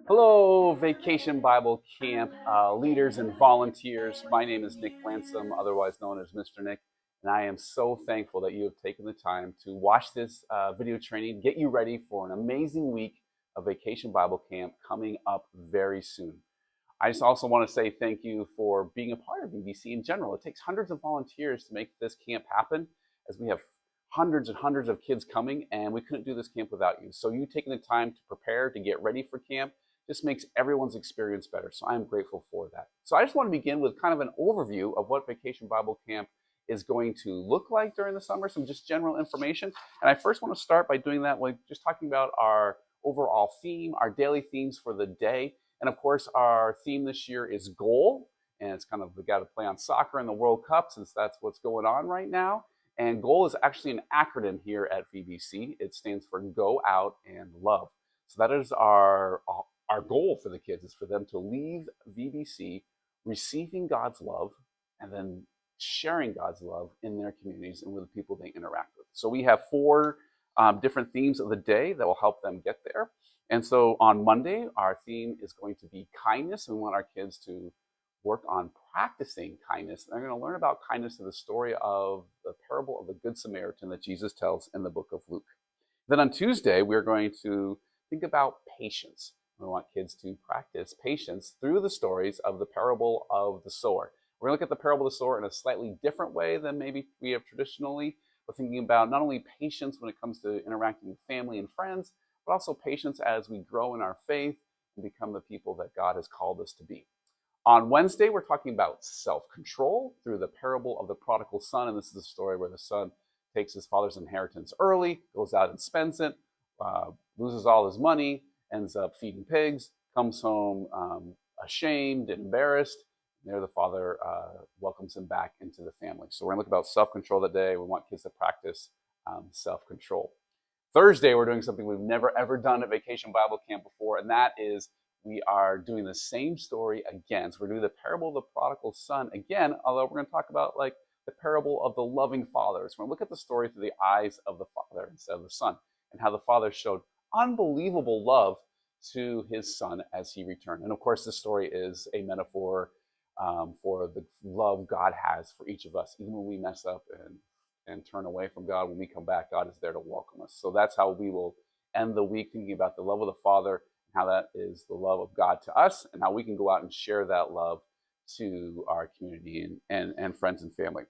Hello, Vacation Bible Camp leaders and volunteers. My name is Nick Ransom, otherwise known as Mr. Nick, and I am so thankful that you have taken the time to watch this video training, get you ready for an amazing week of Vacation Bible Camp coming up very soon. I just also want to say thank you for being a part of VBC in general. It takes hundreds of volunteers to make this camp happen, as we have hundreds and hundreds of kids coming, and we couldn't do this camp without you. So you taking the time to prepare, to get ready for camp, just makes everyone's experience better. So I'm grateful for that. So I just want to begin with kind of an overview of what Vacation Bible Camp is going to look like during the summer, some just general information. And I first want to start by doing that with just talking about our overall theme, our daily themes for the day. And of course, our theme this year is goal. And it's kind of, we got to play on soccer in the World Cup since that's what's going on right now. And goal is actually an acronym here at VBC. It stands for Go Out and Love. So that is our goal for the kids, is for them to leave VBC receiving God's love and then sharing God's love in their communities and with the people they interact with. So we have four different themes of the day that will help them get there. And so on Monday, our theme is going to be kindness. We want our kids to work on practicing kindness. They're going to learn about kindness through the story of the parable of the Good Samaritan that Jesus tells in the book of Luke. Then on Tuesday, we're going to think about patience. We want kids to practice patience through the stories of the parable of the sower. We're going to look at the parable of the sower in a slightly different way than maybe we have traditionally. We're thinking about not only patience when it comes to interacting with family and friends, but also patience as we grow in our faith and become the people that God has called us to be. On Wednesday, we're talking about self-control through the parable of the prodigal son. And this is a story where the son takes his father's inheritance early, goes out and spends it, loses all his money, ends up feeding pigs, comes home ashamed and embarrassed. And there the father welcomes him back into the family. So we're going to look about self-control today. We want kids to practice self-control. Thursday, we're doing something we've never, ever done at Vacation Bible Camp before, and that is we are doing the same story again. So we're doing the parable of the prodigal son again, although we're going to talk about like the parable of the loving father. So we're going to look at the story through the eyes of the father instead of the son, and how the father showed unbelievable love to his son as he returned. And of course, this story is a metaphor for the love God has for each of us. Even when we mess up and turn away from God, when we come back, God is there to welcome us. So that's how we will end the week, thinking about the love of the Father, and how that is the love of God to us, and how we can go out and share that love to our community and friends and family.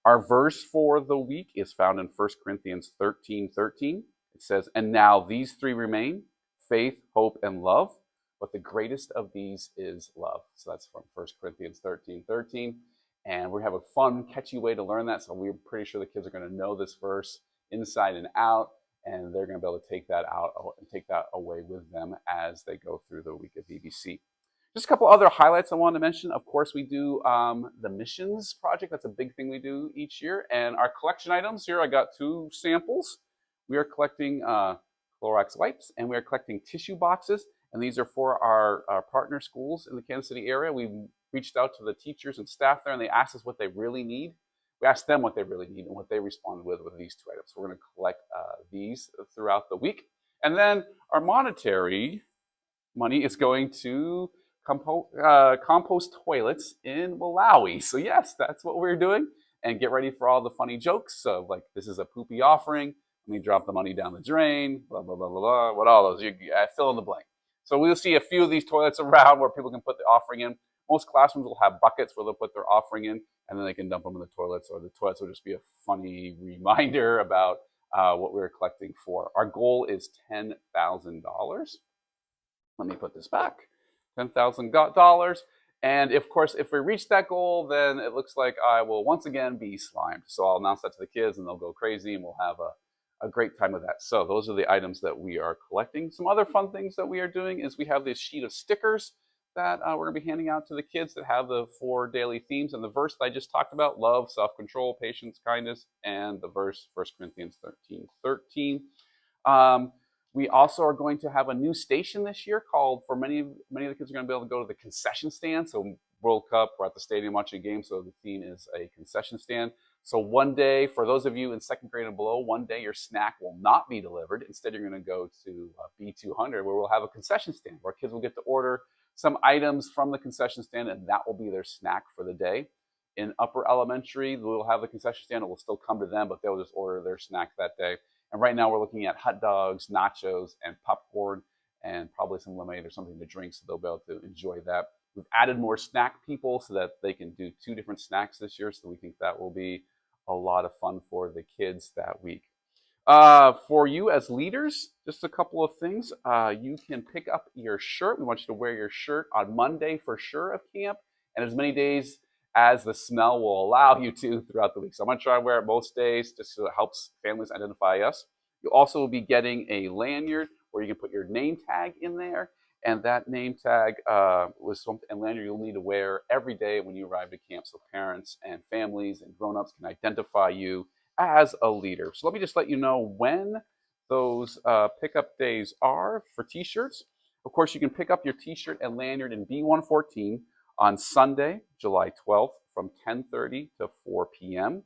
Our verse for the week is found in 1 Corinthians 13:13. It says, "And now these three remain, faith, hope, and love. But the greatest of these is love." So that's from 1 Corinthians 13:13. And we're going to have a fun, catchy way to learn that. So we're pretty sure the kids are going to know this verse inside and out. And they're going to be able to take that out and take that away with them as they go through the week of VBC. Just a couple other highlights I wanted to mention. Of course, we do the missions project. That's a big thing we do each year. And our collection items here, I got two samples. We are collecting Clorox wipes, and we are collecting tissue boxes. And these are for our partner schools in the Kansas City area. We reached out to the teachers and staff there, and they asked us what they really need. We asked them what they really need, and what they responded with these two items. So we're going to collect these throughout the week. And then our monetary money is going to compost toilets in Malawi. So yes, that's what we're doing. And get ready for all the funny jokes of like, this is a poopy offering. Let me drop the money down the drain, blah, blah, blah, blah, blah. What all those? You fill in the blank. So we'll see a few of these toilets around where people can put the offering in. Most classrooms will have buckets where they'll put their offering in, and then they can dump them in the toilets, or the toilets will just be a funny reminder about what we're collecting for. Our goal is $10,000. Let me put this back. $10,000. And of course, if we reach that goal, then it looks like I will once again be slimed. So I'll announce that to the kids, and they'll go crazy, and we'll have a great time with that. So those are the items that we are collecting. Some other fun things that we are doing is we have this sheet of stickers that we're going to be handing out to the kids that have the 4 daily themes. And the verse that I just talked about, love, self-control, patience, kindness, and the verse, 1 Corinthians 13:13. We also are going to have a new station this year called, for many of the kids are going to be able to go to the concession stand. So World Cup, we're at the stadium watching a game, so the theme is a concession stand. So one day, for those of you in second grade and below, one day your snack will not be delivered. Instead, you're going to go to B200, where we'll have a concession stand where kids will get to order some items from the concession stand, and that will be their snack for the day. In upper elementary, we'll have a concession stand. It will still come to them, but they'll just order their snack that day. And right now, we're looking at hot dogs, nachos, and popcorn, and probably some lemonade or something to drink, so they'll be able to enjoy that. We've added more snack people so that they can do 2 different snacks this year, so we think that will be a lot of fun for the kids that week. For you as leaders, just a couple of things. You can pick up your shirt. We want you to wear your shirt on Monday for sure of camp, and as many days as the smell will allow you to throughout the week. So I'm going to try to wear it most days just so it helps families identify us. You'll also be getting a lanyard where you can put your name tag in there. And that name tag was something, and lanyard you'll need to wear every day when you arrive to camp, so parents and families and grown-ups can identify you as a leader. So let me just let you know when those pickup days are for t-shirts. Of course, you can pick up your t-shirt and lanyard in B114 on Sunday, July 12th from 10:30 to 4 p.m.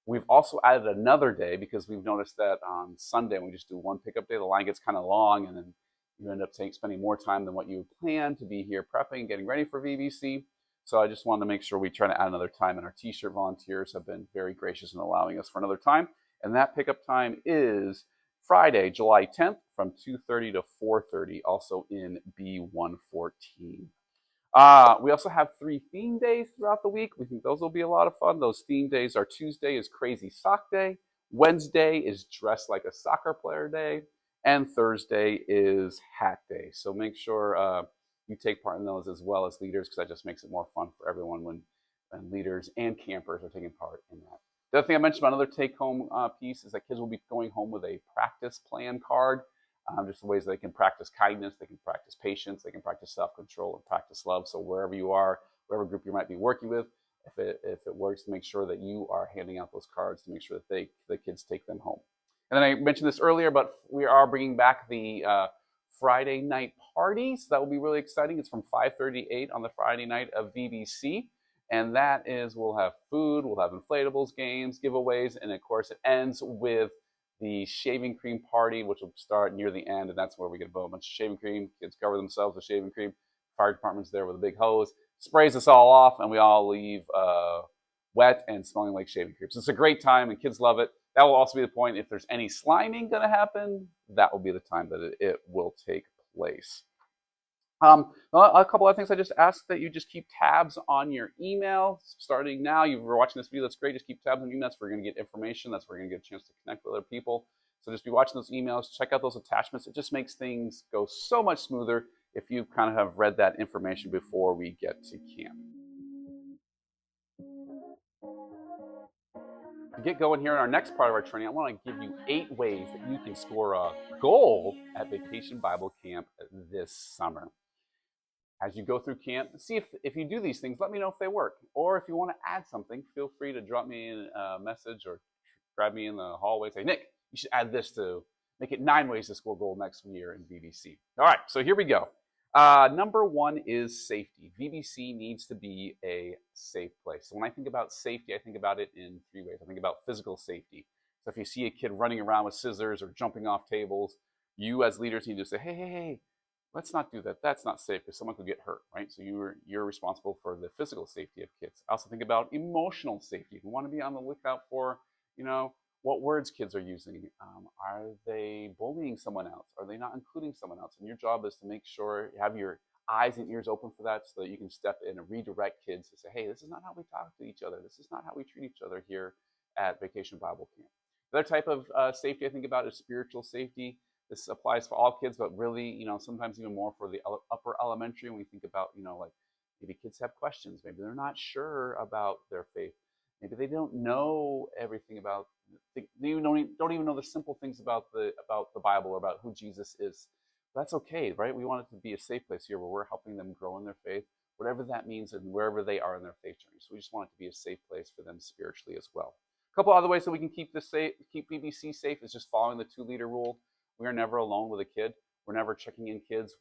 We've also added another day because we've noticed that on Sunday, when we just do one pickup day, the line gets kind of long, and then you end up spending more time than what you planned to be here prepping and getting ready for VBC. So I just wanted to make sure we try to add another time, and our t-shirt volunteers have been very gracious in allowing us for another time. And that pickup time is Friday, July 10th from 2:30 to 4:30, also in B114. We also have 3 theme days throughout the week. We think those will be a lot of fun. Those theme days are: Tuesday is Crazy Sock Day, Wednesday is Dress Like a Soccer Player Day, and Thursday is Hat Day. So make sure you take part in those as well as leaders, because that just makes it more fun for everyone when leaders and campers are taking part in that. The other thing I mentioned about another take-home piece is that kids will be going home with a practice plan card. Just the ways they can practice kindness, they can practice patience, they can practice self-control, and practice love. So wherever you are, whatever group you might be working with, if it works, to make sure that you are handing out those cards to make sure that the kids take them home. And then I mentioned this earlier, but we are bringing back the Friday night party. So that will be really exciting. It's from 5:30 to 8 on the Friday night of VBC. And that is, we'll have food, we'll have inflatables, games, giveaways, and of course it ends with the shaving cream party, which will start near the end, and that's where we get a bunch of shaving cream. Kids cover themselves with shaving cream. Fire department's there with a big hose, sprays us all off, and we all leave wet and smelling like shaving cream. So it's a great time, and kids love it. That will also be the point. If there's any sliming going to happen, that will be the time that it will take place. A couple other things I just ask that you just keep tabs on your email starting now. You're watching this video, that's great. Just keep tabs on your email. That's where you're going to get information. That's where you're going to get a chance to connect with other people. So just be watching those emails. Check out those attachments. It just makes things go so much smoother if you kind of have read that information before we get to camp. To get going here in our next part of our training, I want to give you 8 ways that you can score a goal at Vacation Bible Camp this summer. As you go through camp, see if you do these things, let me know if they work. Or if you want to add something, feel free to drop me a message or grab me in the hallway and say, Nick, you should add this to make it 9 ways to score gold next year in VBC. All right, so here we go. Number 1 is safety. VBC needs to be a safe place. So when I think about safety, I think about it in 3 ways. I think about physical safety. So if you see a kid running around with scissors or jumping off tables, you as leaders need to say, hey, let's not do that. That's not safe because someone could get hurt, right? So you're responsible for the physical safety of kids. I also think about emotional safety. We want to be on the lookout for, what words kids are using. Are they bullying someone else? Are they not including someone else? And your job is to make sure you have your eyes and ears open for that so that you can step in and redirect kids to say, hey, this is not how we talk to each other. This is not how we treat each other here at Vacation Bible Camp. The other type of safety I think about is spiritual safety. This applies for all kids, but really, sometimes even more for the upper elementary. When we think about, like maybe kids have questions. Maybe they're not sure about their faith. Maybe they don't know everything about. They don't even know the simple things about the Bible or about who Jesus is. That's okay, right? We want it to be a safe place here where we're helping them grow in their faith, whatever that means, and wherever they are in their faith journey. So we just want it to be a safe place for them spiritually as well. A couple other ways that we can keep VBC safe is just following the 2-leader rule. We are never alone with a kid. We're never checking in kids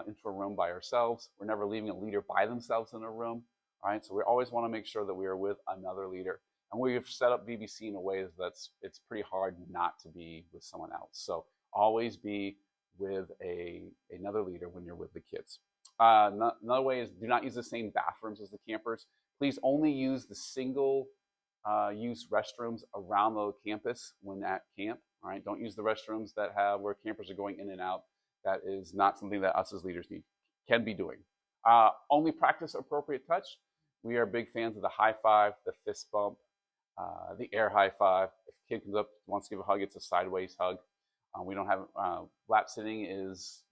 into a room by ourselves. We're never leaving a leader by themselves in a room. All right, so we always want to make sure that we are with another leader. And we've set up VBC in a way that's it's pretty hard not to be with someone else. So always be with another leader when you're with the kids. Another way is do not use the same bathrooms as the campers. Please only use the single use restrooms around the campus when at camp. All right, don't use the restrooms that have where campers are going in and out. That is not something that us as leaders can be doing. Only practice appropriate touch. We are big fans of the high five, the fist bump, the air high five. If a kid comes up wants to give a hug, it's a sideways hug. We don't have lap sitting is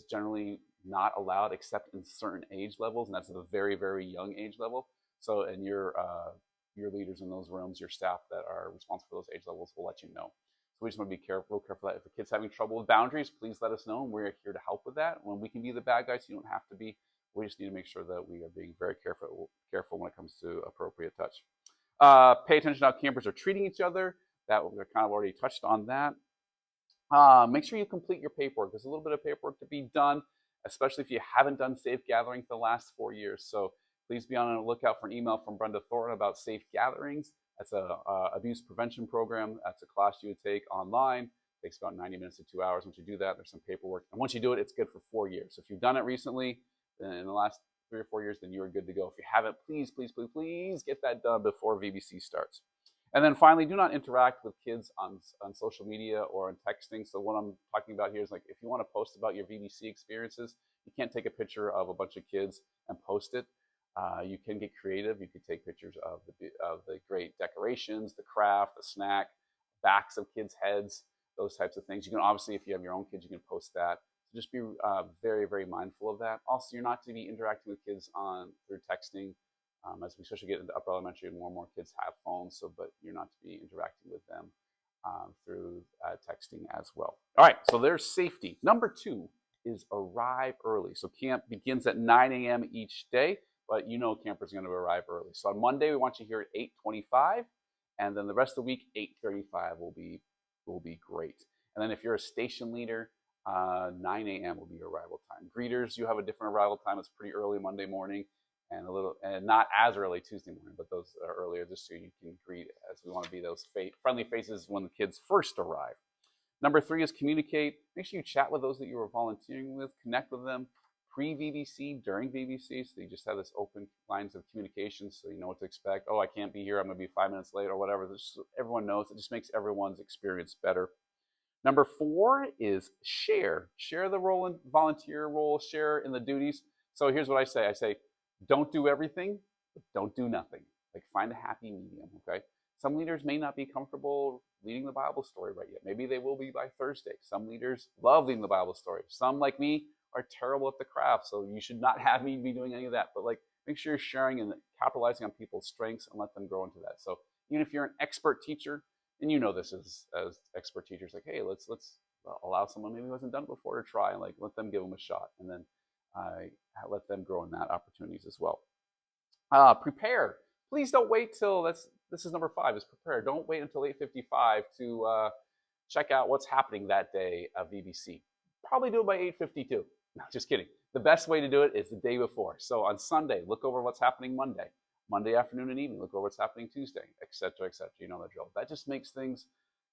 generally not allowed except in certain age levels, and that's at a very, very young age level. So, and your leaders in those rooms, your staff that are responsible for those age levels will let you know. So we just want to be careful that if a kid's having trouble with boundaries, please let us know, and we're here to help with that. When we can be the bad guys, you don't have to be. We just need to make sure that we are being very careful when it comes to appropriate touch. Pay attention to how campers are treating each other. That we're kind of already touched on that. Make sure you complete your paperwork. There's a little bit of paperwork to be done, especially if you haven't done safe gatherings the last 4 years. So please be on the lookout for an email from Brenda Thornton about safe gatherings. That's a abuse prevention program. That's a class you would take online. It takes about 90 minutes to 2 hours. Once you do that, there's some paperwork. And once you do it, it's good for 4 years. So if you've done it recently, in the last 3 or 4 years, then you are good to go. If you haven't, please get that done before VBC starts. And then finally, do not interact with kids on social media or on texting. So what I'm talking about here is like if you want to post about your VBC experiences, you can't take a picture of a bunch of kids and post it. You can get creative. You could take pictures of the great decorations, the craft, the snack, backs of kids' heads, those types of things. You can obviously, if you have your own kids, you can post that. So just be very, very mindful of that. Also, you're not to be interacting with kids through texting. As we especially get into upper elementary, more and more kids have phones, but you're not to be interacting with them through texting as well. All right, so there's safety. Number 2 is arrive early. So camp begins at 9 a.m. each day, but you know campers are going to arrive early. So on Monday, we want you here at 8:25, and then the rest of the week, 8:35 will be great. And then if you're a station leader, 9 a.m. will be your arrival time. Greeters, you have a different arrival time. It's pretty early Monday morning. And not as early Tuesday morning, but those are earlier just so you can greet, as we want to be those friendly faces when the kids first arrive. Number 3 is communicate. Make sure you chat with those that you are volunteering with, connect with them pre-VBC, during VBC, so you just have this open lines of communication so you know what to expect. Oh, I can't be here, I'm going to be 5 minutes late or whatever. Everyone knows. It just makes everyone's experience better. Number 4 is share. Share the role in volunteer role, share in the duties. So here's what I say. I say, don't do everything, but don't do nothing. Like find a happy medium, okay? Some leaders may not be comfortable leading the Bible story right yet. Maybe they will be by Thursday. Some leaders love leading the Bible story. Some, like me, are terrible at the craft, so you should not have me be doing any of that. But like, make sure you're sharing and capitalizing on people's strengths and let them grow into that. So even if you're an expert teacher, and you know this as expert teachers, like, hey, let's allow someone maybe who hasn't done it before to try, and like let them give them a shot, and then let them grow in that opportunities as well. Prepare. Please don't wait till this is number 5 is prepare. Don't wait until 8:55 to check out what's happening that day of VBC. Probably do it by 8:52. No, just kidding. The best way to do it is the day before. So on Sunday, look over what's happening Monday. Monday afternoon and evening, look over what's happening Tuesday, etc., etc. You know the drill. That just makes things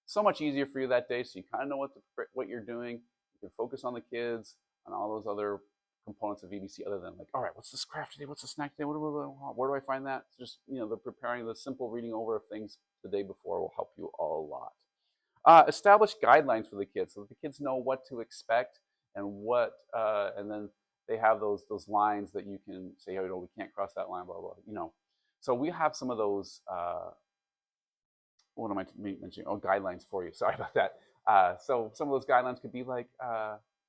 so much easier for you that day, so you kind of know what you're doing. You can focus on the kids and all those other components of VBC other than like, all right, what's this craft today? What's the snack today? Where do I find that? Just, the preparing, the simple reading over of things the day before will help you a lot. Establish guidelines for the kids so that the kids know what to expect and and then they have those lines that you can say, oh, we can't cross that line, blah, blah, So we have some of those, what am I mentioning? Oh, guidelines for you. Sorry about that. So some of those guidelines could be like,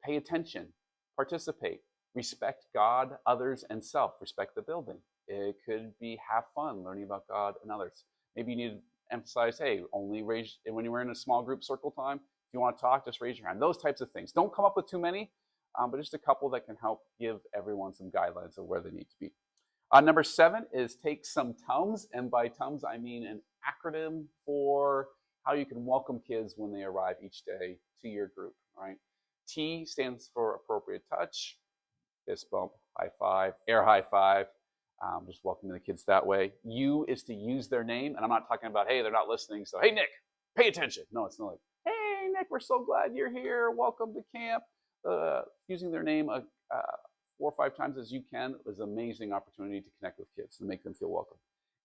pay attention, participate, respect God, others, and self, respect the building. It could be have fun learning about God and others. Maybe you need to emphasize, hey, only raise, when you're in a small group circle time, if you want to talk, just raise your hand. Those types of things. Don't come up with too many, but just a couple that can help give everyone some guidelines of where they need to be. Number 7 is take some TUMS, and by TUMS I mean an acronym for how you can welcome kids when they arrive each day to your group. Right? T stands for appropriate touch, fist bump, high five, air high five. just welcoming the kids that way. You is to use their name, and I'm not talking about, hey, they're not listening, so hey, Nick, pay attention. No, it's not like, hey, Nick, we're so glad you're here. Welcome to camp. Using their name 4 or 5 times as you can is an amazing opportunity to connect with kids and make them feel welcome.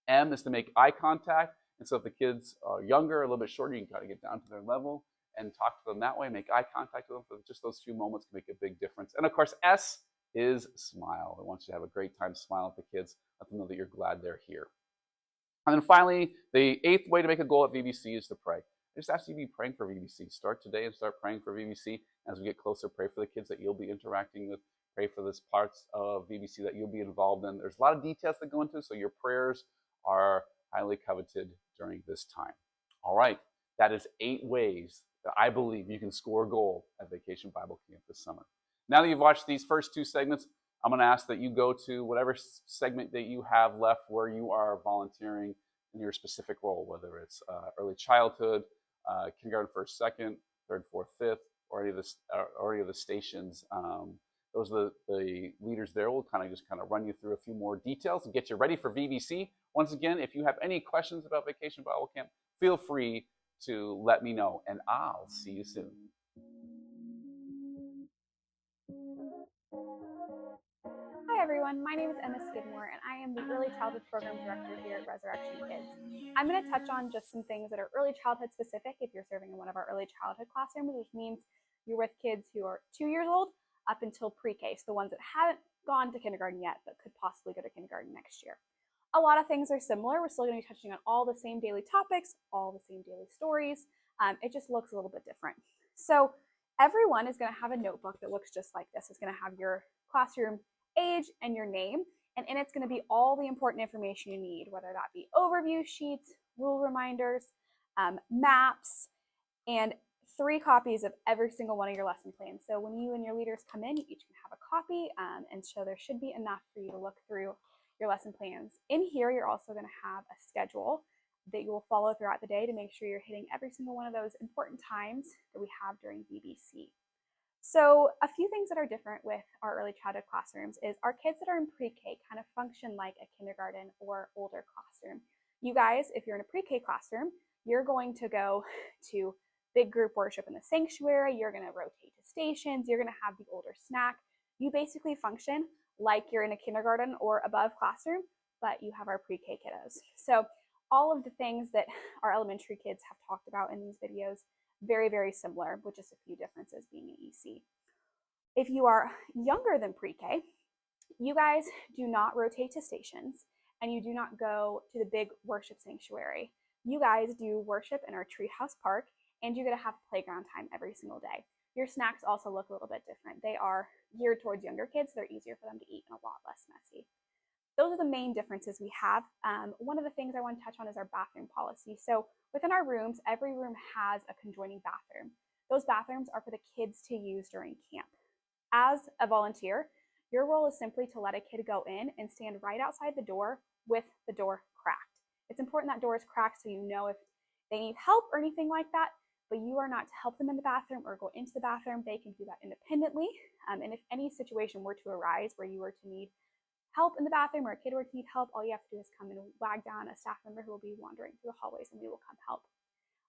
M is to make eye contact. And so if the kids are younger, a little bit shorter, you can kind of get down to their level and talk to them that way, make eye contact with them for just those few moments can make a big difference. And of course, S is smile. I want you to have a great time, smile at the kids, let them know that you're glad they're here. And then finally, the 8th way to make a goal at VBC is to pray. I just ask you to be praying for VBC. Start today and start praying for VBC. As we get closer, pray for the kids that you'll be interacting with. Pray for those parts of VBC that you'll be involved in. There's a lot of details that go into it, so your prayers are highly coveted during this time. All right, that is 8 ways that I believe you can score gold at Vacation Bible Camp this summer. Now that you've watched these first 2 segments, I'm going to ask that you go to whatever segment that you have left where you are volunteering in your specific role, whether it's early childhood, kindergarten, 1st, 2nd, 3rd, 4th, 5th, or any of the stations. Those are the leaders there. Will kind of run you through a few more details and get you ready for VBC. Once again, if you have any questions about Vacation Bible Camp, feel free to let me know, and I'll see you soon. Hi everyone, my name is Emma Skidmore and I am the Early Childhood Program Director here at Resurrection Kids. I'm going to touch on just some things that are early childhood specific if you're serving in one of our early childhood classrooms, which means you're with kids who are 2 years old up until pre-K, so the ones that haven't gone to kindergarten yet but could possibly go to kindergarten next year. A lot of things are similar. We're still going to be touching on all the same daily topics, all the same daily stories. It just looks a little bit different. So everyone is going to have a notebook that looks just like this. It's going to have your classroom age and your name, and in it's going to be all the important information you need, whether that be overview sheets, rule reminders, maps, and 3 copies of every single one of your lesson plans. So when you and your leaders come in, you each can have a copy, and so there should be enough for you to look through your lesson plans. In here, you're also going to have a schedule that you will follow throughout the day to make sure you're hitting every single one of those important times that we have during VBC. So a few things that are different with our early childhood classrooms is our kids that are in pre-K kind of function like a kindergarten or older classroom. You guys, if you're in a pre-K classroom, you're going to go to big group worship in the sanctuary, you're going to rotate to stations, you're going to have the older snack. You basically function like you're in a kindergarten or above classroom, but you have our pre-K kiddos. So all of the things that our elementary kids have talked about in these videos, very, very similar, with just a few differences being an EC. If you are younger than pre-K, you guys do not rotate to stations and you do not go to the big worship sanctuary. You guys do worship in our treehouse park, and you're going to have playground time every single day. Your snacks also look a little bit different. They are geared towards younger kids. They're easier for them to eat and a lot less messy. Those are the main differences we have. One of the things I want to touch on is our bathroom policy. So within our rooms, every room has a conjoining bathroom. Those bathrooms are for the kids to use during camp. As a volunteer, your role is simply to let a kid go in and stand right outside the door with the door cracked. It's important that door is cracked so you know if they need help or anything like that, but you are not to help them in the bathroom or go into the bathroom. They can do that independently. And if any situation were to arise where you were to need help in the bathroom or a kid were to need help, all you have to do is come and wag down a staff member who will be wandering through the hallways and we will come help.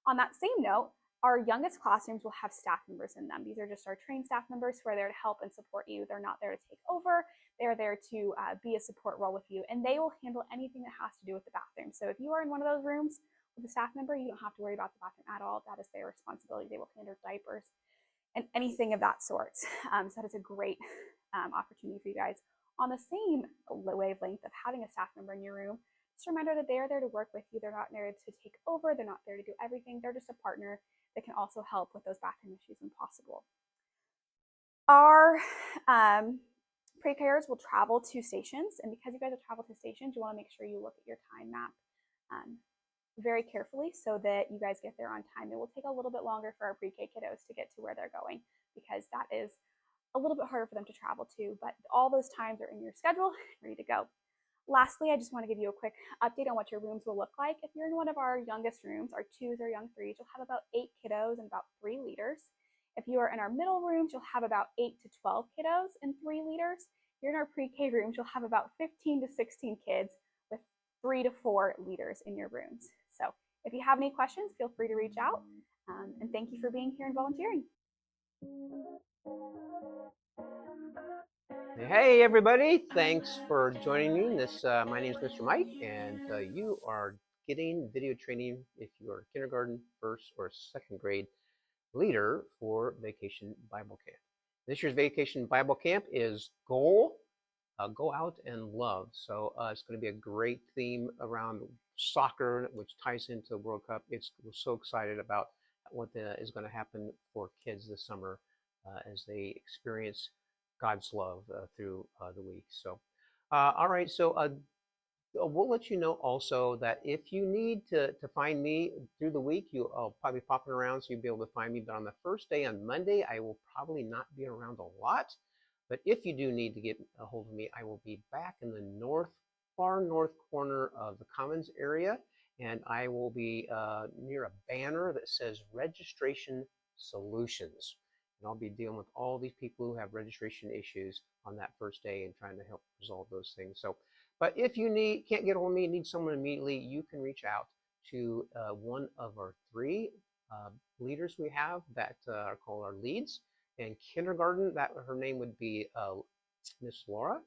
On that same note, our youngest classrooms will have staff members in them. These are just our trained staff members who are there to help and support you. They're not there to take over. They're there to be a support role with you, and they will handle anything that has to do with the bathroom. So if you are in one of those rooms with a staff member, you don't have to worry about the bathroom at all. That is their responsibility. They will handle diapers and anything of that sort. So that is a great opportunity for you guys. On the same wavelength of having a staff member in your room, just a reminder that they are there to work with you. They're not there to take over. They're not there to do everything. They're just a partner that can also help with those bathroom issues when possible. Our pre-Kers will travel to stations, and because you guys will travel to stations, you want to make sure you look at your time map very carefully so that you guys get there on time. It will take a little bit longer for our pre-K kiddos to get to where they're going because that is a little bit harder for them to travel to, but all those times are in your schedule, ready to go. Lastly, I just want to give you a quick update on what your rooms will look like. If you're in one of our youngest rooms, our 2s or young 3s, you'll have about 8 kiddos and about 3 leaders. If you are in our middle rooms, you'll have about 8 to 12 kiddos and 3 leaders. Here in our pre-K rooms, you'll have about 15 to 16 kids with 3 to 4 leaders in your rooms. So if you have any questions, feel free to reach out. And thank you for being here and volunteering. Hey everybody, thanks for joining me. My name is Mr. Mike, and you are getting video training if you are kindergarten, first, or second grade leader for Vacation Bible Camp. This year's Vacation Bible Camp is Go Out and Love. So it's going to be a great theme around soccer, which ties into the World Cup. We're so excited about what is going to happen for kids this summer as they experience God's love through the week. So, all right. So we'll let you know also that if you need to find me through the week, I'll probably be popping around, so you'll be able to find me. But on the first day, on Monday, I will probably not be around a lot. But if you do need to get a hold of me, I will be back in the far north corner of the Commons area, and I will be near a banner that says Registration Solutions. And I'll be dealing with all these people who have registration issues on that first day and trying to help resolve those things. So, but if you can't get a hold of me, need someone immediately, you can reach out to one of our 3 leaders we have that are called our leads. In kindergarten, her name would be Miss Laura,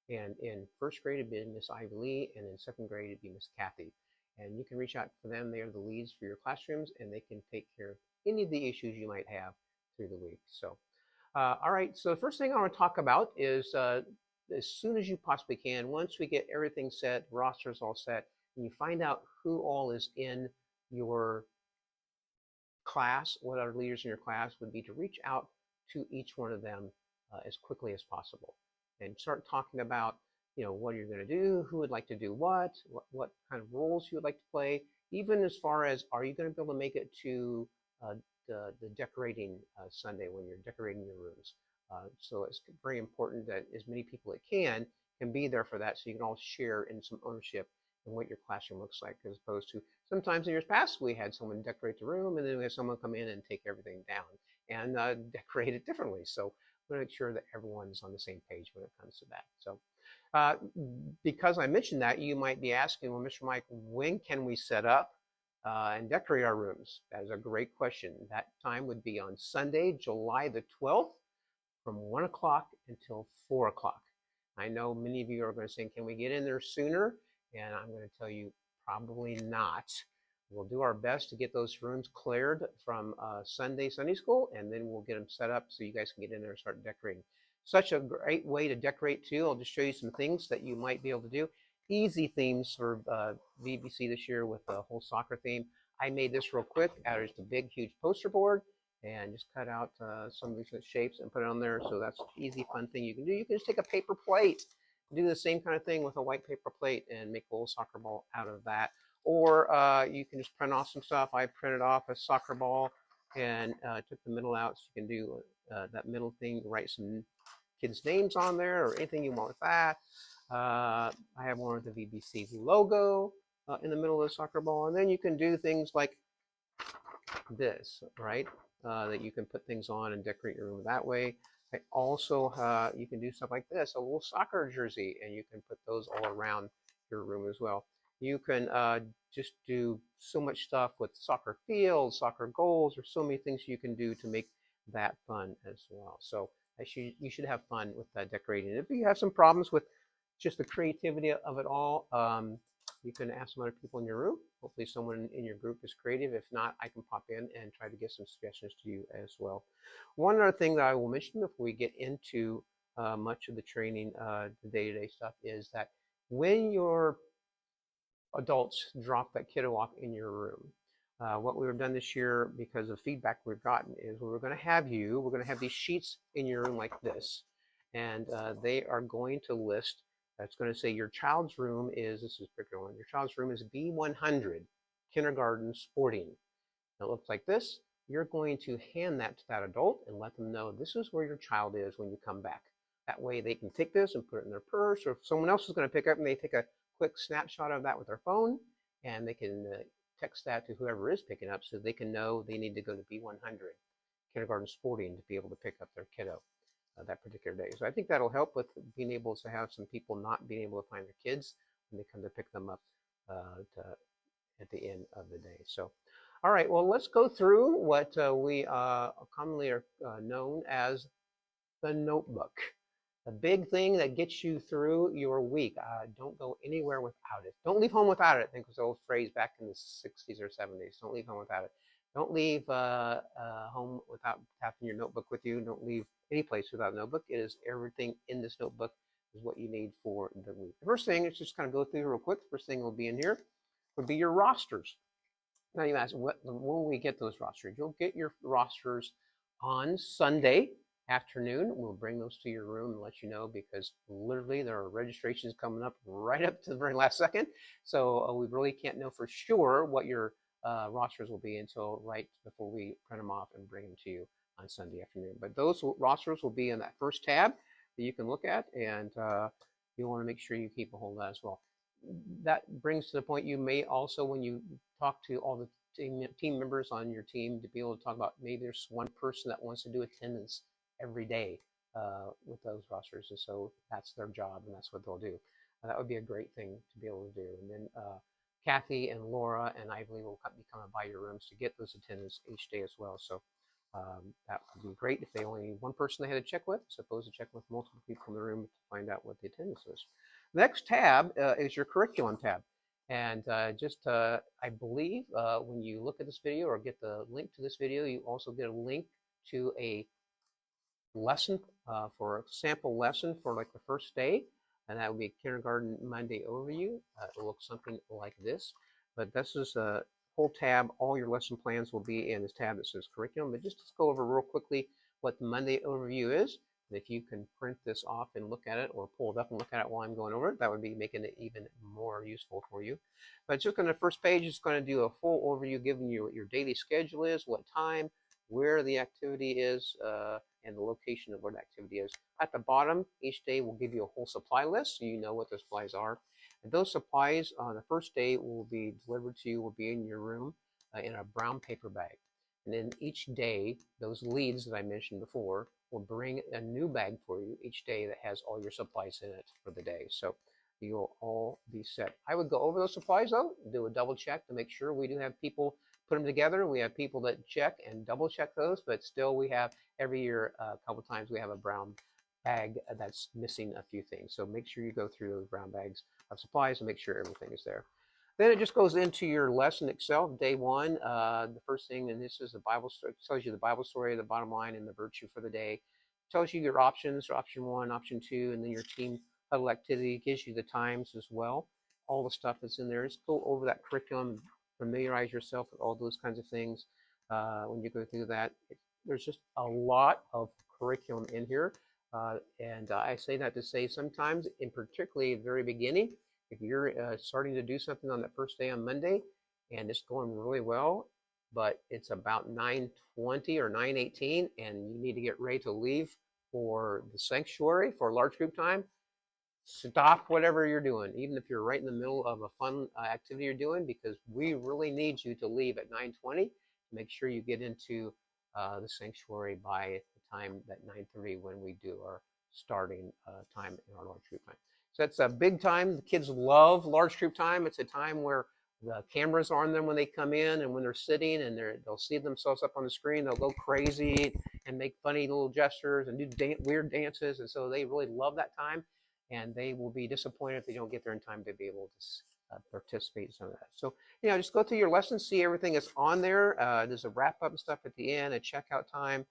and in first grade it'd be Miss Ivy Lee, and in second grade it'd be Miss Kathy. And you can reach out to them. They are the leads for your classrooms, and they can take care of any of the issues you might have through the week. So, all right. So the first thing I want to talk about is as soon as you possibly can, once we get everything set, rosters all set, and you find out who all is in your class, what our leaders in your class, would be to reach out to each one of them as quickly as possible and start talking about, what you're going to do, who would like to do what kind of roles you would like to play, even as far as, are you going to be able to make it to the decorating Sunday when you're decorating your rooms. So it's very important that as many people as can be there for that, so you can all share in some ownership in what your classroom looks like, as opposed to sometimes in years past we had someone decorate the room and then we had someone come in and take everything down and decorate it differently. So we want to make sure that everyone's on the same page when it comes to that. So because I mentioned that, you might be asking, well, Mr. Mike, when can we set up and decorate our rooms? That is a great question. That time would be on Sunday, July the 12th, from 1 o'clock until 4 o'clock. I know many of you are going to say, can we get in there sooner? And I'm going to tell you, probably not. We'll do our best to get those rooms cleared from Sunday school, and then we'll get them set up so you guys can get in there and start decorating. Such a great way to decorate too. I'll just show you some things that you might be able to do. Easy themes for VBC this year with the whole soccer theme. I made this real quick out of just a big, huge poster board and just cut out some of these shapes and put it on there. So that's an easy, fun thing you can do. You can just take a paper plate, do the same kind of thing with a white paper plate and make a little soccer ball out of that. Or you can just print off some stuff. I printed off a soccer ball and took the middle out, so you can do that middle thing, write some kids' names on there or anything you want with that. I have one with the VBC logo in the middle of the soccer ball. And then you can do things like this, right? That you can put things on and decorate your room that way. I also, you can do stuff like this, a little soccer jersey, and you can put those all around your room as well. You can just do so much stuff with soccer fields, soccer goals. There's so many things you can do to make that fun as well. So you should have fun with decorating. If you have some problems with just the creativity of it all, you can ask some other people in your room. Hopefully someone in your group is creative. If not, I can pop in and try to get some suggestions to you as well. One other thing that I will mention before we get into much of the training, the day-to-day stuff, is that when your adults drop that kiddo off in your room, what we've done this year, because of feedback we've gotten, is we're going to have these sheets in your room like this, and they are going to list. It's going to say your child's room is, this is a particular one, your child's room is B100, kindergarten sporting. It looks like this. You're going to hand that to that adult and let them know this is where your child is when you come back. That way they can take this and put it in their purse, or if someone else is going to pick up and they take a quick snapshot of that with their phone, and they can text that to whoever is picking up so they can know they need to go to B100, kindergarten sporting, to be able to pick up their kiddo. that particular day. So I think that'll help with being able to have some people not being able to find their kids when they come to pick them up at the end of the day. So, all right, well, let's go through what we commonly are known as the notebook. The big thing that gets you through your week. Don't go anywhere without it. Don't leave home without it. I think it was an old phrase back in the 60s or 70s. Don't leave home without it. Don't leave home without having your notebook with you. Don't leave any place without a notebook. It is everything in this notebook is what you need for the week. The first thing is just kind of go through real quick. The first thing will be in here would be your rosters. Now you ask, when will we get those rosters? You'll get your rosters on Sunday afternoon. We'll bring those to your room and let you know, because literally there are registrations coming up right up to the very last second. So we really can't know for sure what your rosters will be until right before we print them off and bring them to you on Sunday afternoon. But those rosters will be in that first tab that you can look at, and you want to make sure you keep a hold of that as well. That brings to the point, you may also, when you talk to all the team members on your team, to be able to talk about, maybe there's one person that wants to do attendance every day with those rosters, and so that's their job and that's what they'll do. That would be a great thing to be able to do. And then Kathy and Laura and I believe will be coming by your rooms to get those attendance each day as well. So that would be great if they only need one person they had to check with, as opposed to checking with multiple people in the room to find out what the attendance is. Next tab is your curriculum tab. And I believe when you look at this video or get the link to this video, you also get a link to a lesson for a sample lesson for like the first day. And that would be Kindergarten Monday Overview. It will look something like this. But this is a whole tab. All your lesson plans will be in this tab that says curriculum. But just to go over real quickly what the Monday Overview is. If you can print this off and look at it, or pull it up and look at it while I'm going over it, that would be making it even more useful for you. But just on the first page, it's going to do a full overview, giving you what your daily schedule is, what time, where the activity is, and the location of where the activity is. At the bottom, each day will give you a whole supply list, so you know what those supplies are. And those supplies on the first day will be delivered to you, will be in your room in a brown paper bag. And then each day, those leads that I mentioned before will bring a new bag for you each day that has all your supplies in it for the day. So you'll all be set. I would go over those supplies though, do a double check to make sure. We do have people put them together. We have people that check and double check those, but still we have every year, a couple times we have a brown bag that's missing a few things. So make sure you go through those brown bags of supplies and make sure everything is there. Then it just goes into your lesson itself, day one. The first thing, and this is the Bible story, tells you the Bible story, the bottom line, and the virtue for the day. It tells you your options, option 1, option 2, and then your team huddle activity. It gives you the times as well, all the stuff that's in there. Just go over that curriculum, familiarize yourself with all those kinds of things. When you go through that, there's just a lot of curriculum in here. And I say that to say sometimes, in particularly at the very beginning, if you're starting to do something on that first day on Monday and it's going really well, but it's about 9:20 or 9:18 and you need to get ready to leave for the sanctuary for large group time, stop whatever you're doing, even if you're right in the middle of a fun activity you're doing, because we really need you to leave at 9:20. Make sure you get into the sanctuary by the time that 9:30 when we do our starting time in our large group time. So that's a big time. The kids love large group time. It's a time where the cameras are on them when they come in, and when they're sitting and they'll see themselves up on the screen, they'll go crazy and make funny little gestures and do weird dances. And so they really love that time, and they will be disappointed if they don't get there in time to be able to participate in some of that. So, just go through your lessons, see everything is on there. There's a wrap up and stuff at the end, a checkout time.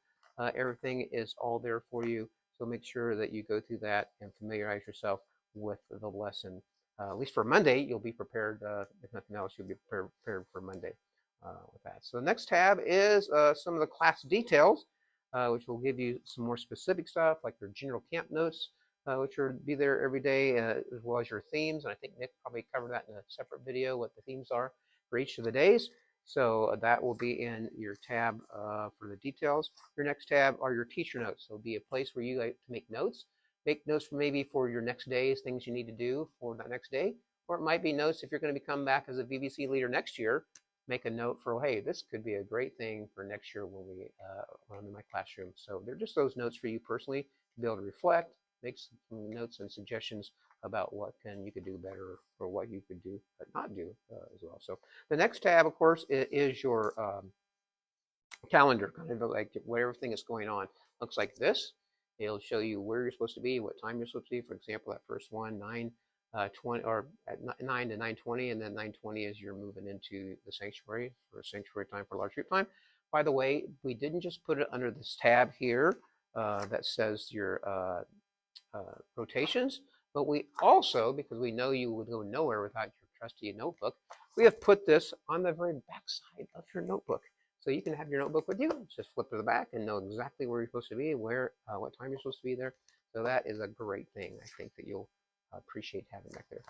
Everything is all there for you. So make sure that you go through that and familiarize yourself with the lesson. At least for Monday, you'll be prepared. If nothing else, you'll be prepared for Monday with that. So the next tab is some of the class details, which will give you some more specific stuff like your general camp notes, which will be there every day, as well as your themes. And I think Nick probably covered that in a separate video, what the themes are for each of the days. So that will be in your tab for the details. Your next tab are your teacher notes. So it'll be a place where you like to make notes. Make notes for your next days, things you need to do for that next day. Or it might be notes if you're going to come back as a VBC leader next year. Make a note for, hey, this could be a great thing for next year when I'm in my classroom. So they're just those notes for you personally to be able to reflect, make some notes and suggestions about what you could do better or what you could do but not do as well. So the next tab, of course, is your calendar, kind of like where everything is going on. Looks like this. It'll show you where you're supposed to be, what time you're supposed to be. For example, that first one, 9:20, or at 9 to 9:20, and then 9:20 as you're moving into the sanctuary for sanctuary time for large group time. By the way, we didn't just put it under this tab here that says your rotations, but we also, because we know you would go nowhere without your trusty notebook, we have put this on the very back side of your notebook. So you can have your notebook with you, just flip to the back and know exactly where you're supposed to be, where, what time you're supposed to be there. So that is a great thing. I think that you'll appreciate having back there.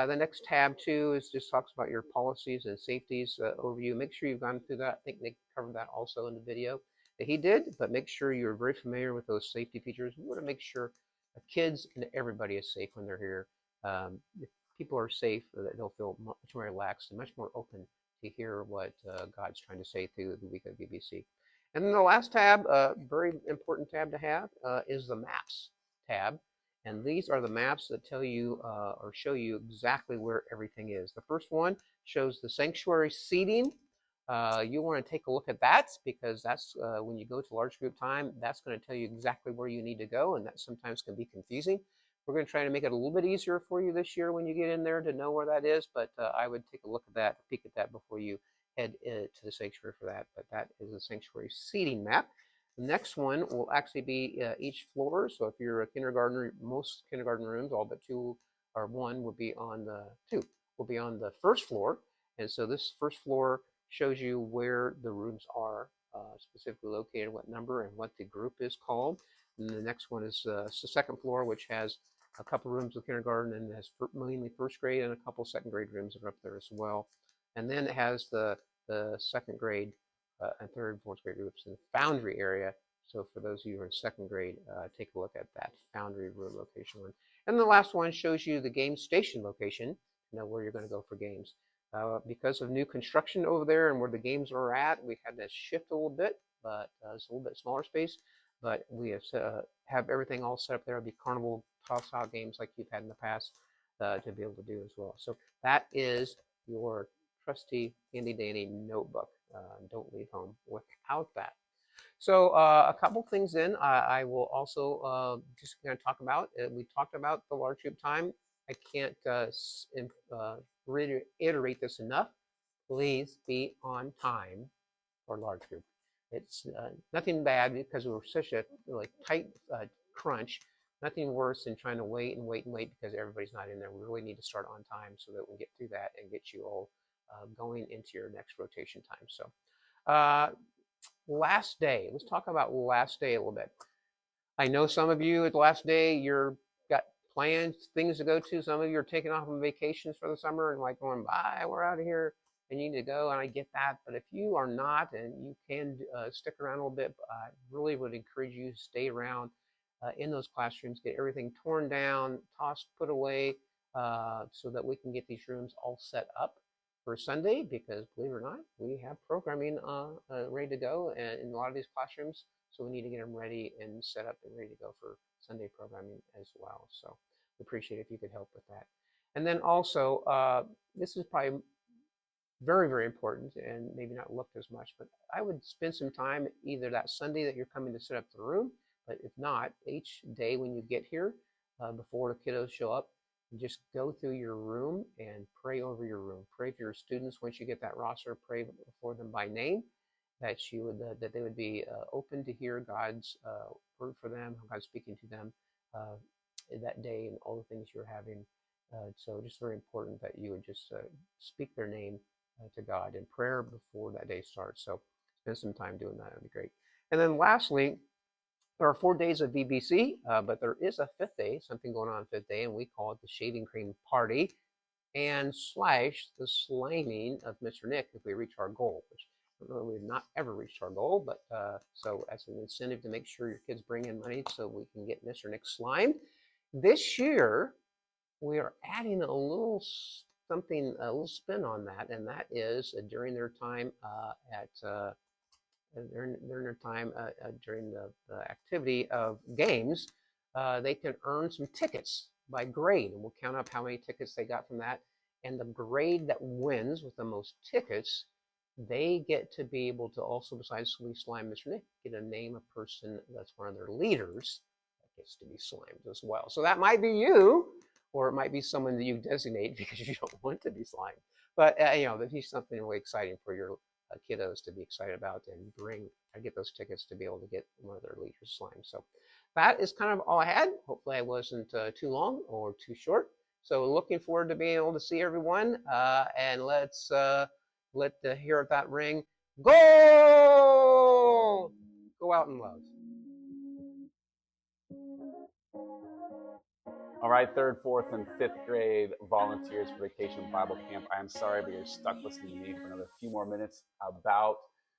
The next tab too is just talks about your policies and safeties overview. Make sure you've gone through that. I think Nick covered that also in the video that he did, but make sure you're very familiar with those safety features. We want to make sure the kids and everybody is safe when they're here. If people are safe, they'll feel much more relaxed and much more open to hear what God's trying to say through the week of VBC. And then the last tab, very important tab to have, is the maps tab. And these are the maps that tell you or show you exactly where everything is. The first one shows the sanctuary seating. You want to take a look at that because that's when you go to large group time, that's going to tell you exactly where you need to go, and that sometimes can be confusing. We're going to try to make it a little bit easier for you this year when you get in there to know where that is, but I would take a look at that, peek at that before you head to the sanctuary for that. But that is the sanctuary seating map. The next one will actually be each floor. So if you're a kindergartner, most kindergarten rooms, all but two or one will be on the first floor. And so this first floor shows you where the rooms are specifically located, what number and what the group is called. And the next one is the second floor, which has a couple rooms of kindergarten and has mainly first grade and a couple second grade rooms that are up there as well. And then it has the second grade and third and fourth grade groups in the foundry area. So for those of you who are in second grade, take a look at that foundry room location one. And the last one shows you the game station location, you know where you're going to go for games. Because of new construction over there and where the games are at, we had to shift a little bit, but it's a little bit smaller space. But we have everything all set up there. It'll be carnival toss-out games like you've had in the past to be able to do as well. So that is your trusty handy-dandy notebook. Don't leave home without that. So a couple things in I will also just going to talk about. We talked about the large group time. I can't reiterate this enough. Please be on time for large group. It's nothing bad because we're such a tight crunch. Nothing worse than trying to wait and wait and wait because everybody's not in there. We really need to start on time so that we get through that and get you all going into your next rotation time. So last day, let's talk about last day a little bit. I know some of you at the last day, you're got plans, things to go to. Some of you are taking off on vacations for the summer and like going, bye, we're out of here. And you need to go, and I get that. But if you are not, and you can stick around a little bit, I really would encourage you to stay around in those classrooms, get everything torn down, tossed, put away, so that we can get these rooms all set up for Sunday. Because believe it or not, we have programming ready to go in a lot of these classrooms. So we need to get them ready and set up and ready to go for Sunday programming as well. So we appreciate it if you could help with that. And then also, this is probably very, very important and maybe not looked as much, but I would spend some time either that Sunday that you're coming to set up the room, but if not, each day when you get here, before the kiddos show up, just go through your room and pray over your room. Pray for your students. Once you get that roster, pray for them by name, that you would that they would be open to hear God's word for them, God speaking to them that day and all the things you're having. So just very important that you would just speak their name to God in prayer before that day starts. So spend some time doing that. That'd be great. And then lastly, there are 4 days of VBC, but there is a 5th day, something going on 5th day, and we call it the shaving cream party and / the sliming of Mr. Nick if we reach our goal, which we've not ever reached our goal, but so as an incentive to make sure your kids bring in money so we can get Mr. Nick slimed. This year, we are adding a little something, a little spin on that, and that is during their time at during their time during the activity of games, they can earn some tickets by grade, and we'll count up how many tickets they got from that. And the grade that wins with the most tickets, they get to be able to also, besides we slime Mr. Nick, get to name a person that's one of their leaders that gets to be slimed as well. So that might be you, or it might be someone that you designate because you don't want to be slimed. But that'd be something really exciting for your kiddos to be excited about and get those tickets to be able to get one of their leaders slimed. So that is kind of all I had. Hopefully I wasn't too long or too short. So looking forward to being able to see everyone. And let's hear that ring. Go! Go out in love. All right, third, fourth, and fifth grade volunteers for Vacation Bible Camp. I am sorry, but you're stuck listening to me for another few more minutes about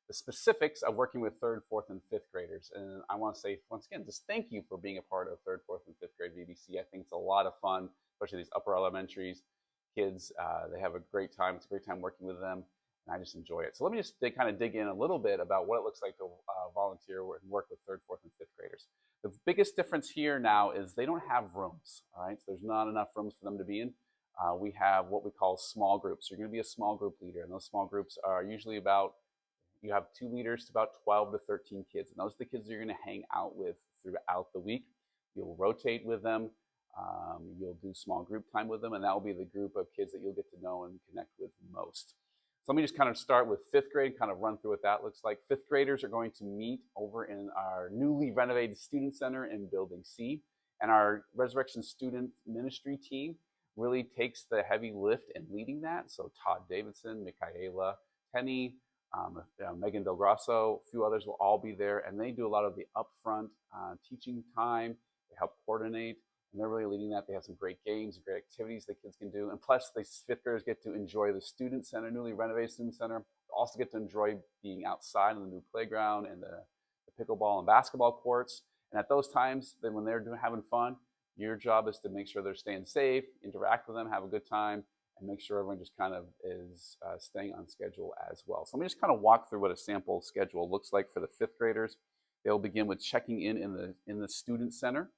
the specifics of working with third, fourth, and fifth graders. And I want to say, once again, just thank you for being a part of third, fourth, and fifth grade VBC. I think it's a lot of fun, especially these upper elementaries kids. They have a great time. It's a great time working with them, and I just enjoy it. So let me just kind of dig in a little bit about what it looks like to volunteer and work with third, fourth, and fifth graders. The biggest difference here now is they don't have rooms, all right? So there's not enough rooms for them to be in. We have what we call small groups. So you're gonna be a small group leader, and those small groups are usually you have 2 leaders to about 12 to 13 kids, and those are the kids you're gonna hang out with throughout the week. You'll rotate with them. You'll do small group time with them, and that will be the group of kids that you'll get to know and connect with most. So let me just kind of start with fifth grade, kind of run through what that looks like. Fifth graders are going to meet over in our newly renovated student center in Building C. And our Resurrection Student Ministry team really takes the heavy lift in leading that. So Todd Davidson, Michaela Tenney, Megan Del Grosso, a few others will all be there. And they do a lot of the upfront teaching time. They help coordinate. And they're really leading that. They have some great games, great activities that kids can do. And plus, the fifth graders get to enjoy the student center, newly renovated student center. Also get to enjoy being outside in the new playground and the pickleball and basketball courts. And at those times, then when they're having fun, your job is to make sure they're staying safe, interact with them, have a good time, and make sure everyone just kind of is staying on schedule as well. So let me just kind of walk through what a sample schedule looks like for the fifth graders. They'll begin with checking in the student center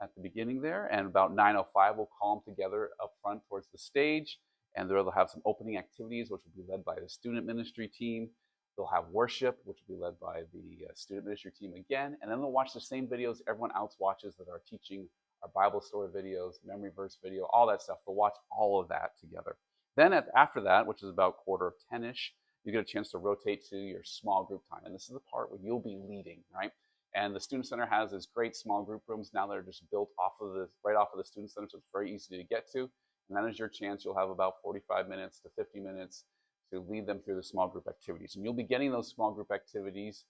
at the beginning there, and about 9:05 we'll call them together up front towards the stage, and they'll have some opening activities which will be led by the student ministry team. They'll have worship, which will be led by the student ministry team again, and then they'll watch the same videos everyone else watches that are teaching, our Bible story videos, memory verse video, all that stuff. They'll watch all of that together. Then after that, which is about 9:45, you get a chance to rotate to your small group time, and this is the part where you'll be leading, right? And the Student Center has this great small group rooms now that are just built right off of the Student Center, so it's very easy to get to. And that is your chance. You'll have about 45 minutes to 50 minutes to lead them through the small group activities. And you'll be getting those small group activities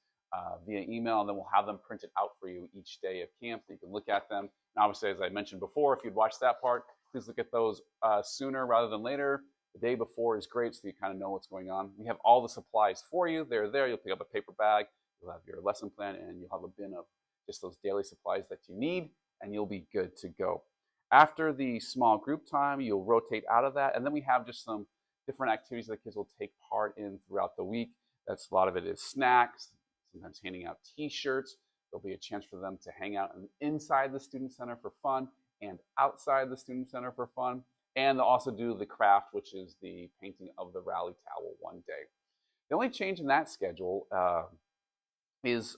via email, and then we'll have them printed out for you each day of camp so you can look at them. And obviously, as I mentioned before, if you'd watched that part, please look at those sooner rather than later. The day before is great, so you kind of know what's going on. We have all the supplies for you. They're there. You'll pick up a paper bag. You'll have your lesson plan, and you'll have a bin of just those daily supplies that you need, and you'll be good to go. After the small group time, you'll rotate out of that, and then we have just some different activities that kids will take part in throughout the week. That's a lot of it is snacks, sometimes handing out t-shirts. There'll be a chance for them to hang out inside the Student Center for fun and outside the Student Center for fun. And they'll also do the craft, which is the painting of the rally towel one day. The only change in that schedule is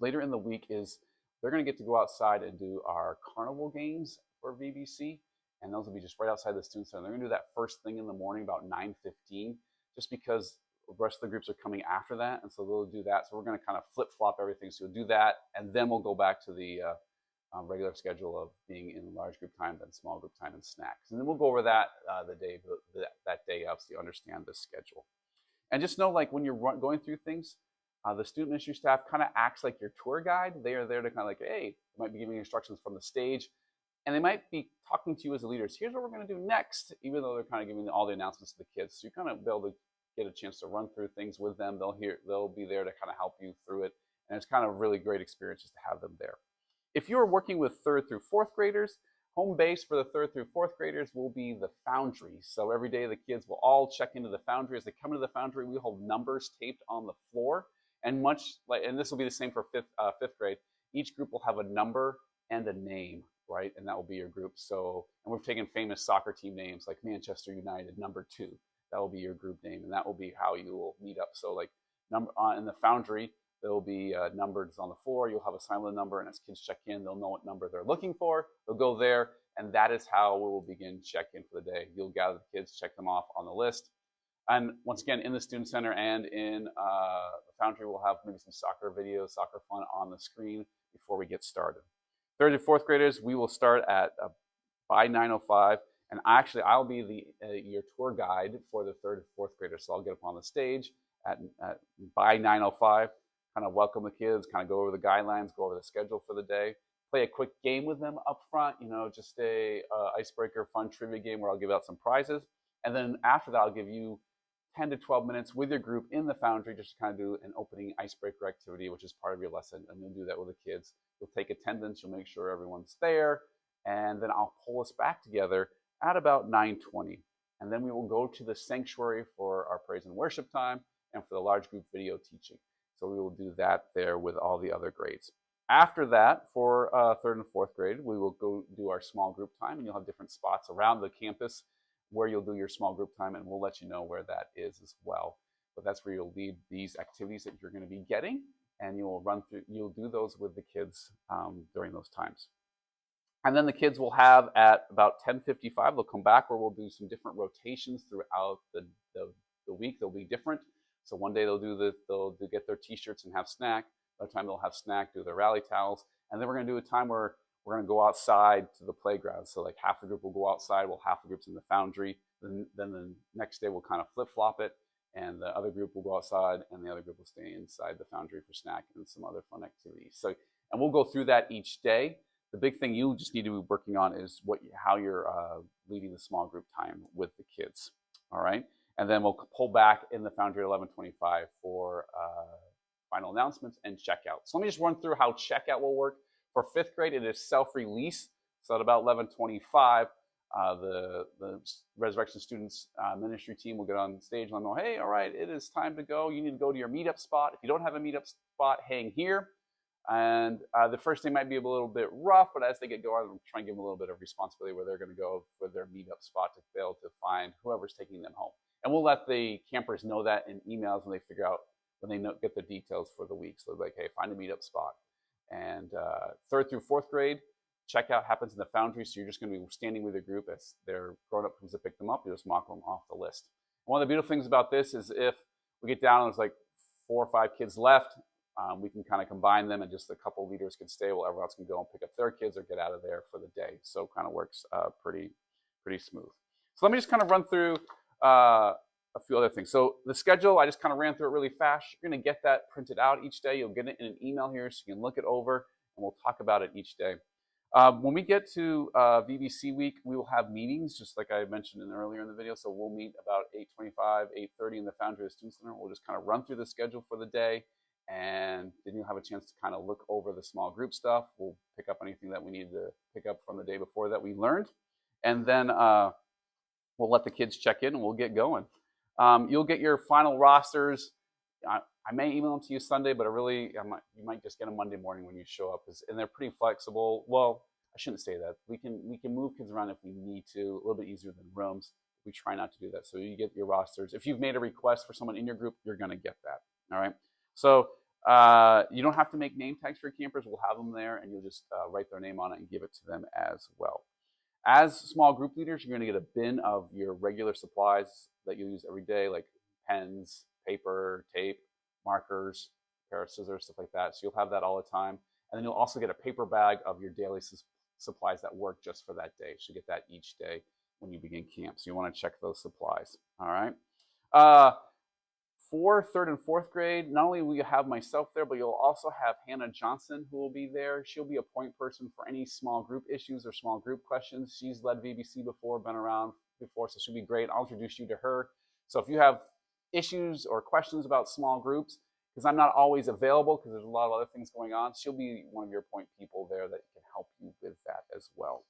later in the week is they're going to get to go outside and do our carnival games for VBC, and those will be just right outside the student center. They're going to do that first thing in the morning about 9:15, just because the rest of the groups are coming after that, and so they'll do that. So we're going to kind of flip-flop everything. So we'll do that, and then we'll go back to the regular schedule of being in large group time, then small group time, and snacks. And then we'll go over that that day of, so you understand the schedule. And just know, like when you're going through things, the student ministry staff kind of acts like your tour guide. They are there to kind of like, hey, they might be giving instructions from the stage, and they might be talking to you as the leaders. Here's what we're going to do next, even though they're kind of giving all the announcements to the kids. So you kind of be able to get a chance to run through things with them. They'll be there to kind of help you through it, and it's kind of a really great experience just to have them there. If you're working with 3rd through 4th graders, home base for the 3rd through 4th graders will be the foundry. So every day the kids will all check into the foundry. As they come into the foundry, we hold numbers taped on the floor. And and this will be the same for fifth grade. Each group will have a number and a name, right? And that will be your group. So, and we've taken famous soccer team names like Manchester United, number 2. That will be your group name, and that will be how you will meet up. So, like in the Foundry, there will be numbers on the floor. You'll have a silent number, and as kids check in, they'll know what number they're looking for. They'll go there, and that is how we will begin check-in for the day. You'll gather the kids, check them off on the list. And once again, in the Student Center and in the Foundry, we'll have maybe some soccer videos, soccer fun on the screen before we get started. Third and fourth graders, we will start at by 9:05. And actually, I'll be your tour guide for the third and fourth graders. So I'll get up on the stage by 9:05, kind of welcome the kids, kind of go over the guidelines, go over the schedule for the day, play a quick game with them up front, just a icebreaker, fun trivia game where I'll give out some prizes. And then after that, I'll give you 10 to 12 minutes with your group in the Foundry just to kind of do an opening icebreaker activity, which is part of your lesson. And you'll do that with the kids. You'll take attendance. You'll make sure everyone's there. And then I'll pull us back together at about 9:20. And then we will go to the sanctuary for our praise and worship time and for the large group video teaching. So we will do that there with all the other grades. After that, for third and fourth grade, we will go do our small group time, and you'll have different spots around the campus where you'll do your small group time, and we'll let you know where that is as well. But that's where you'll lead these activities that you're going to be getting, and you'll do those with the kids during those times. And then the kids will have at about 10:55, they'll come back where we'll do some different rotations throughout the week. They'll be different. So one day they'll get their t-shirts and have snack. Another time they'll have snack, do their rally towels. And then we're going to do a time where we're going to go outside to the playground. So like half the group will go outside, while half the group's in the Foundry. Then the next day we'll kind of flip-flop it, and the other group will go outside, and the other group will stay inside the Foundry for snack and some other fun activities. So, and we'll go through that each day. The big thing you just need to be working on is how you're leading the small group time with the kids. All right, and then we'll pull back in the Foundry at 11:25 for final announcements and checkout. So let me just run through how checkout will work. For fifth grade, it is self-release. So at about 11:25, the Resurrection Students Ministry team will get on stage and let them know, hey, all right, it is time to go. You need to go to your meetup spot. If you don't have a meetup spot, hang here. And the first day might be a little bit rough, but as they get going, I'm trying to give them a little bit of responsibility where they're going to go for their meetup spot to be able to find whoever's taking them home. And we'll let the campers know that in emails when they get the details for the week. So they're like, hey, find a meetup spot. And third through fourth grade, checkout happens in the Foundry, so you're just going to be standing with your group as their grown-up comes to pick them up. You just mark them off the list. One of the beautiful things about this is if we get down and there's like 4 or 5 kids left, we can kind of combine them, and just a couple leaders can stay while everyone else can go and pick up their kids or get out of there for the day. So it kind of works pretty smooth. So let me just kind of run through a few other things. So the schedule, I just kind of ran through it really fast. You're going to get that printed out each day. You'll get it in an email here so you can look it over, and we'll talk about it each day. When we get to VBC week, we will have meetings, just like I mentioned earlier in the video. So we'll meet about 8:25, 8:30 in the Foundry of the Student Center. We'll just kind of run through the schedule for the day, and then you'll have a chance to kind of look over the small group stuff. We'll pick up anything that we needed to pick up from the day before that we learned, and then we'll let the kids check in, and we'll get going. You'll get your final rosters. I may email them to you Sunday, but you might just get them Monday morning when you show up, and they're pretty flexible. Well, I shouldn't say that. We can move kids around if we need to, a little bit easier than rooms. We try not to do that. So you get your rosters. If you've made a request for someone in your group, you're going to get that. All right. So you don't have to make name tags for your campers. We'll have them there, and you'll just write their name on it and give it to them as well. As small group leaders, you're going to get a bin of your regular supplies that you use every day, like pens, paper, tape, markers, a pair of scissors, stuff like that. So you'll have that all the time. And then you'll also get a paper bag of your daily supplies that work just for that day. So you get that each day when you begin camp. So you want to check those supplies. All right. For third and fourth grade, not only will you have myself there, but you'll also have Hannah Johnson who will be there. She'll be a point person for any small group issues or small group questions. She's led VBC before, been around before, so she'll be great. I'll introduce you to her. So if you have issues or questions about small groups, because I'm not always available because there's a lot of other things going on, she'll be one of your point people there that can help you with that as well.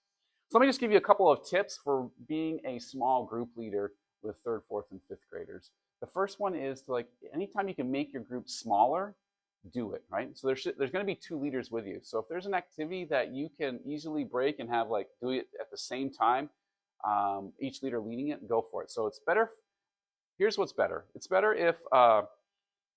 So let me just give you a couple of tips for being a small group leader with third, fourth, and fifth graders. The first one is to, like, anytime you can make your group smaller, do it, right? So there's going to be 2 leaders with you. So if there's an activity that you can easily break and have, like, do it at the same time, each leader leading it, go for it. So it's better. Here's what's better. It's better if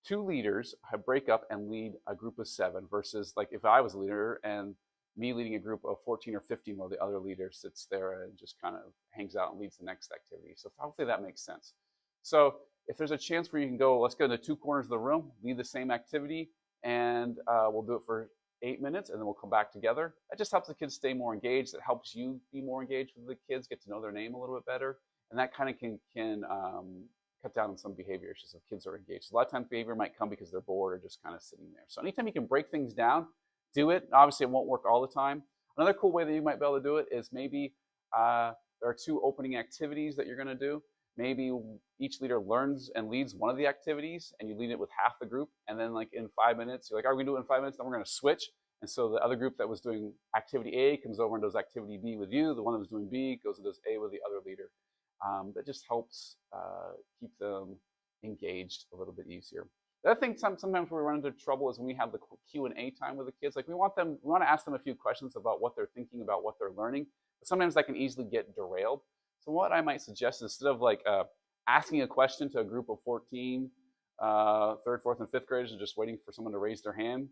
2 leaders break up and lead a group of 7 versus, like, if I was a leader and me leading a group of 14 or 15 while the other leader sits there and just kind of hangs out and leads the next activity. So hopefully that makes sense. So if there's a chance where you can go, let's go to 2 corners of the room, lead the same activity, and we'll do it for 8 minutes, and then we'll come back together. That just helps the kids stay more engaged. It helps you be more engaged with the kids, get to know their name a little bit better, and that kind of can cut down on some behavior issues if kids are engaged. A lot of times behavior might come because they're bored or just kind of sitting there. So anytime you can break things down, do it. Obviously, it won't work all the time. Another cool way that you might be able to do it is maybe there are 2 opening activities that you're going to do. Maybe each leader learns and leads one of the activities, and you lead it with half the group. And then, like, in 5 minutes, you're like, are we going to do it in 5 minutes? Then we're going to switch. And so the other group that was doing activity A comes over and does activity B with you. The one that was doing B goes and does A with the other leader. That just helps keep them engaged a little bit easier. The other thing sometimes we run into trouble is when we have the Q&A time with the kids. Like, we want to ask them a few questions about what they're thinking about, what they're learning. But sometimes that can easily get derailed. So what I might suggest is, instead of, like, asking a question to a group of 14 third, fourth, and fifth graders and just waiting for someone to raise their hand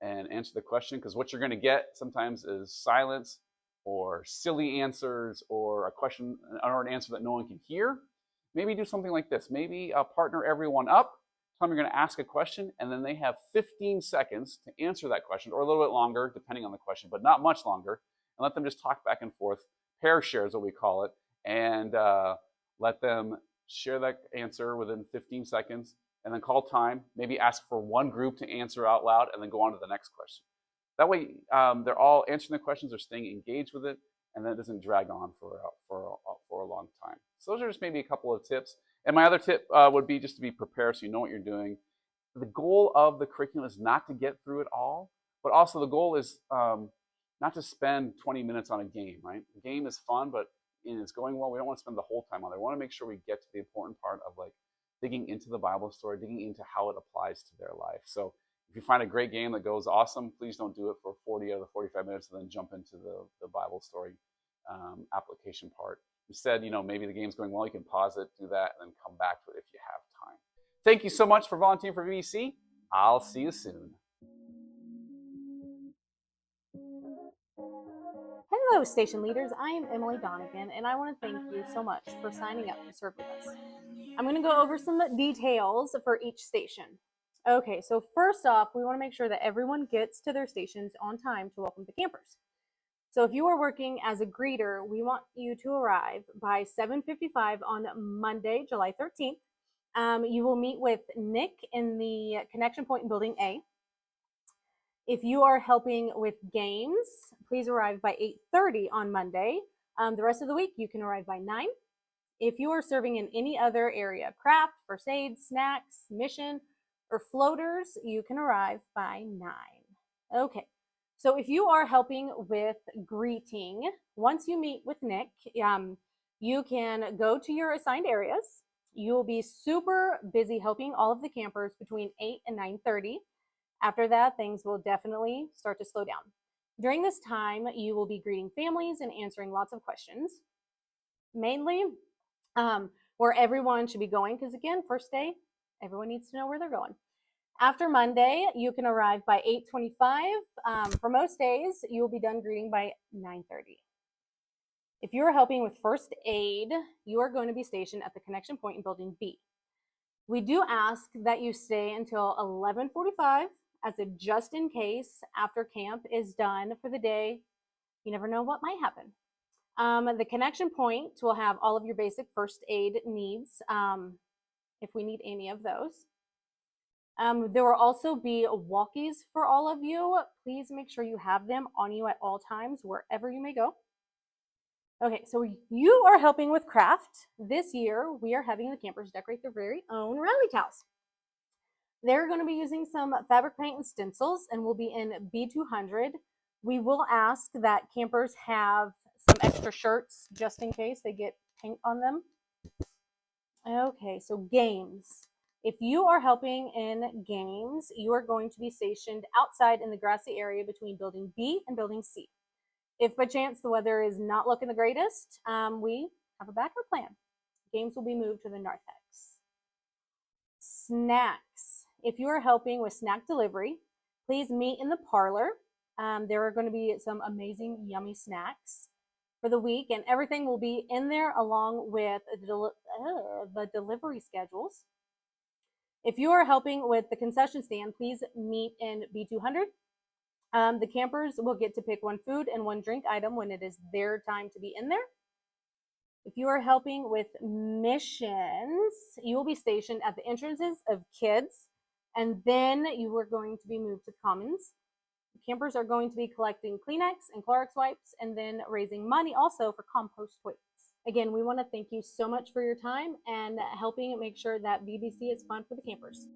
and answer the question, because what you're going to get sometimes is silence or silly answers or a question or an answer that no one can hear. Maybe do something like this. Maybe partner everyone up. Tell them you're going to ask a question, and then they have 15 seconds to answer that question, or a little bit longer, depending on the question, but not much longer. And let them just talk back and forth. Pair share is what we call it. And let them share that answer within 15 seconds, and then call time. Maybe ask for one group to answer out loud, and then go on to the next question. That way, they're all answering the questions, they're staying engaged with it, and then it doesn't drag on for a long time. So those are just maybe a couple of tips. And my other tip would be just to be prepared so you know what you're doing. The goal of the curriculum is not to get through it all, but also the goal is not to spend 20 minutes on a game, right? The game is fun, but it's going well. We don't want to spend the whole time on it. We want to make sure we get to the important part of, like, digging into the Bible story, digging into how it applies to their life. So if you find a great game that goes awesome, please don't do it for 40 out of the 45 minutes and then jump into the Bible story application part. Instead, maybe the game's going well, you can pause it, do that, and then come back to it if you have time. Thank you so much for volunteering for VBC. I'll see you soon. Hello, station leaders. I am Emily Donegan, and I want to thank you so much for signing up to serve with us. I'm going to go over some details for each station. Okay, so first off, we want to make sure that everyone gets to their stations on time to welcome the campers. So if you are working as a greeter, we want you to arrive by 7:55 on Monday, July 13th. You will meet with Nick in the Connection Point in Building A. If you are helping with games, please arrive by 8:30 on Monday. The rest of the week, you can arrive by 9. If you are serving in any other area, craft, first aid, snacks, mission, or floaters, you can arrive by 9. Okay, so if you are helping with greeting, once you meet with Nick, you can go to your assigned areas. You will be super busy helping all of the campers between 8 and 9:30. After that, things will definitely start to slow down. During this time, you will be greeting families and answering lots of questions, mainly where everyone should be going, because again, first day, everyone needs to know where they're going. After Monday, you can arrive by 8:25. For most days, you will be done greeting by 9:30. If you are helping with first aid, you are going to be stationed at the Connection Point in Building B. We do ask that you stay until 11:45 as a just in case after camp is done for the day. You never know what might happen. The Connection Point will have all of your basic first aid needs if we need any of those. There will also be walkies for all of you. Please make sure you have them on you at all times, wherever you may go. Okay, so you are helping with craft. This year, we are having the campers decorate their very own rally towels. They're going to be using some fabric paint and stencils, and will be in B200. We will ask that campers have some extra shirts just in case they get paint on them. Okay, so games. If you are helping in games, you are going to be stationed outside in the grassy area between building B and building C. If by chance the weather is not looking the greatest, we have a backup plan. Games will be moved to the narthex. Snacks. If you are helping with snack delivery, please meet in the parlor. There are going to be some amazing, yummy snacks for the week, and everything will be in there along with the delivery schedules. If you are helping with the concession stand, please meet in B200. The campers will get to pick one food and one drink item when it is their time to be in there. If you are helping with missions, you will be stationed at the entrances of kids, and then you are going to be moved to commons. Campers are going to be collecting Kleenex and Clorox wipes and then raising money also for compost toilets. Again, we want to thank you so much for your time and helping make sure that VBC is fun for the campers.